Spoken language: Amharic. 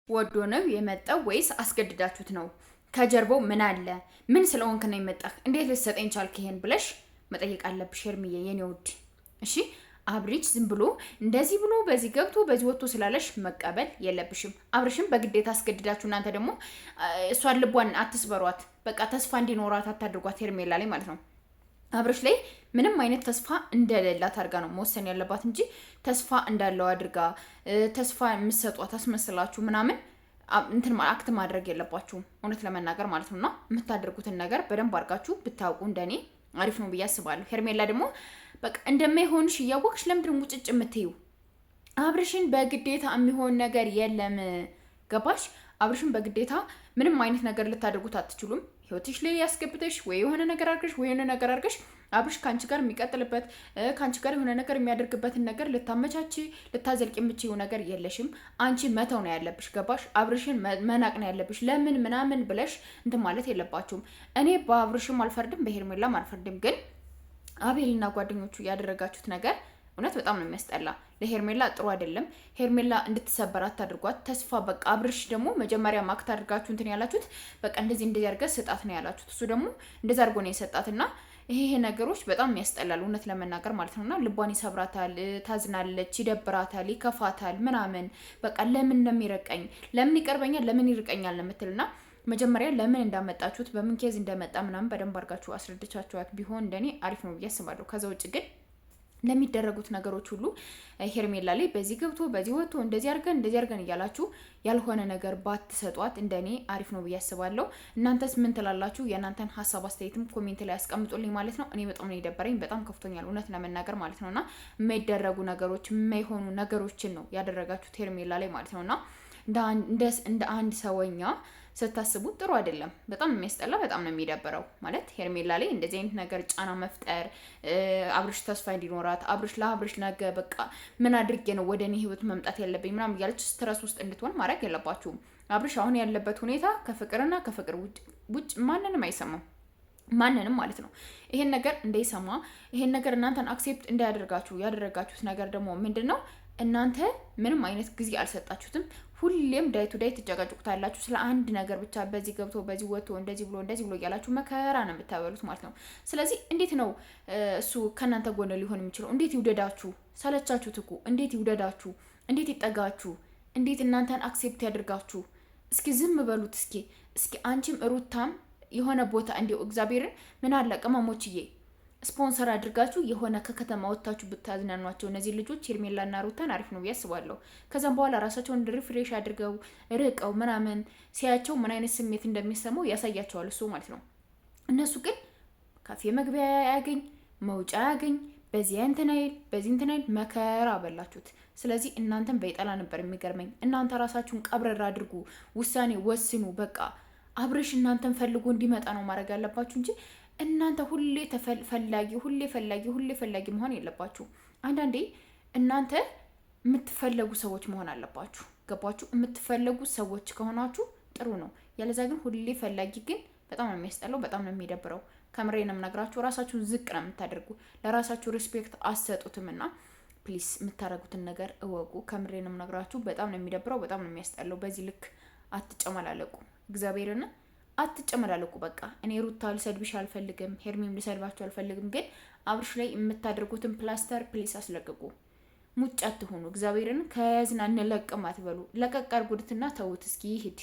ወዶ ነው የመጣው ወይስ አስገድዳችሁት ነው? ከጀርባው ምን አለ? ምን ስለሆንክ ነው የመጣህ? እንዴት ልትሰጠኝ ቻልክ? ይሄን ብለሽ መጠየቅ አለብሽ ሄርሚዬ የኔ ውድ። እሺ አብሪሽ ዝም ብሎ እንደዚህ ብሎ በዚህ ገብቶ በዚህ ወጥቶ ስላለሽ መቀበል የለብሽም። አብርሽም በግዴታ አስገድዳችሁ እናንተ ደግሞ እሷን ልቧን አትስበሯት። በቃ ተስፋ እንዲኖራት አታድርጓት ሄርሜላ ላይ ማለት ነው። አብርሽ ላይ ምንም አይነት ተስፋ እንደሌላት አድርጋ ነው መወሰን ያለባት እንጂ ተስፋ እንዳለው አድርጋ ተስፋ የምትሰጧት አስመስላችሁ ምናምን እንትን አክት ማድረግ የለባችሁም እውነት ለመናገር ማለት ነውና የምታደርጉትን ነገር በደንብ አድርጋችሁ ብታውቁ እንደኔ አሪፍ ነው ብዬ አስባለሁ። ሄርሜላ ደግሞ በቃ እንደማይሆንሽ እያወቅሽ ለምንድን ነው ሙጭጭ የምትይው? አብርሽን በግዴታ የሚሆን ነገር የለም ገባሽ? አብርሽን በግዴታ ምንም አይነት ነገር ልታደርጉት አትችሉም። ህይወትሽ ላይ ያስገብተሽ ወይ የሆነ ነገር አድርገሽ ወይ የሆነ ነገር አድርገሽ አብርሽ ካንቺ ጋር የሚቀጥልበት ካንቺ ጋር የሆነ ነገር የሚያደርግበትን ነገር ልታመቻቺ ልታዘልቅ የምችይው ነገር የለሽም። አንቺ መተው ነው ያለብሽ ገባሽ? አብርሽን መናቅ ነው ያለብሽ። ለምን ምናምን ብለሽ እንትን ማለት የለባችሁም። እኔ በአብርሽም አልፈርድም በሄርሜላም አልፈርድም። ግን አቤልና ጓደኞቹ ያደረጋችሁት ነገር እውነት በጣም ነው የሚያስጠላ። ለሄርሜላ ጥሩ አይደለም። ሄርሜላ እንድትሰበር አታድርጓት። ተስፋ በቃ አብርሽ ደግሞ መጀመሪያ ማክት አድርጋችሁ እንትን ያላችሁት በቃ እንደዚህ አድርገህ ስጣት ነው ያላችሁት። እሱ ደግሞ እንደዛ አድርጎ ነው የሰጣትና ይሄ ነገሮች በጣም ያስጠላል እውነት ለመናገር ማለት ነውና ልቧን ይሰብራታል፣ ታዝናለች፣ ይደብራታል፣ ይከፋታል ምናምን በቃ ለምን ነው የሚረቀኝ? ለምን ይቀርበኛል? ለምን ይርቀኛል ነው የምትልና መጀመሪያ ለምን እንዳመጣችሁት በምን ኬዝ እንደመጣ ምናምን በደንብ አድርጋችሁ አስረድቻችኋት ቢሆን እንደኔ አሪፍ ነው ብዬ አስባለሁ። ከዛ ውጭ ግን ለሚደረጉት ነገሮች ሁሉ ሄርሜላ ላይ በዚህ ገብቶ በዚህ ወጥቶ እንደዚህ አድርገን እያላችሁ ያልሆነ ነገር ባትሰጧት እንደኔ አሪፍ ነው ብዬ አስባለሁ። እናንተስ ምን ትላላችሁ? የእናንተን ሀሳብ አስተያየትም ኮሜንት ላይ ያስቀምጡልኝ ማለት ነው። እኔ በጣም ነው የደበረኝ፣ በጣም ከፍቶኛል እውነት ለመናገር ማለት ነውና የማይደረጉ ነገሮች የማይሆኑ ነገሮችን ነው ያደረጋችሁት ሄርሜላ ላይ ማለት ነውና እንደ አንድ ሰውኛ ስታስቡት ጥሩ አይደለም። በጣም የሚያስጠላ፣ በጣም ነው የሚደብረው። ማለት ሄርሜላ ላይ እንደዚህ አይነት ነገር ጫና መፍጠር አብርሽ ተስፋ እንዲኖራት ለአብርሽ ነገ በቃ ምን አድርጌ ነው ወደ እኔ ህይወት መምጣት ያለብኝ ምናምን እያለች ስትረስ ውስጥ እንድትሆን ማድረግ የለባችሁም። አብርሽ አሁን ያለበት ሁኔታ ከፍቅርና ከፍቅር ውጭ ማንንም አይሰማም። ማንንም ማለት ነው። ይሄን ነገር እንዳይሰማ ይሄን ነገር እናንተን አክሴፕት እንዳያደርጋችሁ ያደረጋችሁት ነገር ደግሞ ምንድን ነው? እናንተ ምንም አይነት ጊዜ አልሰጣችሁትም። ሁሌም ዳይ ቱ ዳይ ትጨቃጭቁታላችሁ ስለ አንድ ነገር ብቻ። በዚህ ገብቶ በዚህ ወጥቶ እንደዚህ ብሎ እያላችሁ መከራ ነው የምታበሉት ማለት ነው። ስለዚህ እንዴት ነው እሱ ከእናንተ ጎን ሊሆን የሚችለው? እንዴት ይውደዳችሁ? ሰለቻችሁት እኮ። እንዴት ይውደዳችሁ? እንዴት ይጠጋችሁ? እንዴት እናንተን አክሴፕት ያድርጋችሁ? እስኪ ዝም በሉት። እስኪ አንቺም ሩታም የሆነ ቦታ እንዲው እግዚአብሔርን ምን አለ ቅመሞችዬ ስፖንሰር አድርጋችሁ የሆነ ከከተማ ወጣችሁ ብታዝናኗቸው እነዚህ ልጆች ሄርሜላና ሩታን አሪፍ ነው ያስባለሁ። ከዛም በኋላ ራሳቸውን ሪፍሬሽ አድርገው ርቀው ምናምን ሲያቸው ምን አይነት ስሜት እንደሚሰማው ያሳያቸዋል እሱ ማለት ነው። እነሱ ግን ካፌ መግቢያ ያገኝ መውጫ ያገኝ በዚህ እንትን አይል መከራ አበላችሁት። ስለዚህ እናንተን በይጠላ ነበር የሚገርመኝ። እናንተ ራሳችሁን ቀብረር አድርጉ፣ ውሳኔ ወስኑ። በቃ አብርሽ እናንተን ፈልጎ እንዲመጣ ነው ማድረግ ያለባችሁ እንጂ እናንተ ሁሌ ፈላጊ መሆን የለባችሁ። አንዳንዴ እናንተ የምትፈለጉ ሰዎች መሆን አለባችሁ። ገባችሁ? የምትፈለጉ ሰዎች ከሆናችሁ ጥሩ ነው። ያለዛ ግን ሁሌ ፈላጊ ግን በጣም ነው የሚያስጠላው፣ በጣም ነው የሚደብረው። ከምሬ ነው የምነግራችሁ። ራሳችሁን ዝቅ ነው የምታደርጉ፣ ለራሳችሁ ሪስፔክት አትሰጡትምና ፕሊስ የምታደርጉትን ነገር እወቁ። ከምሬ ነው የምነግራችሁ። በጣም ነው የሚደብረው፣ በጣም ነው የሚያስጠላው። በዚህ ልክ አትጨመላለቁ። እግዚአብሔርን አትጨመላለቁ። በቃ እኔ ሩታ ልሰድብሽ አልፈልግም፣ ሄርሜም ልሰድባችሁ አልፈልግም። ግን አብርሽ ላይ የምታደርጉትን ፕላስተር ፕሊስ አስለቅቁ። ሙጭ አትሆኑ። እግዚአብሔርን ከያዝና እንለቅም አትበሉ። ለቀቅ አድርጉትና ተውት እስኪ ይሄድ።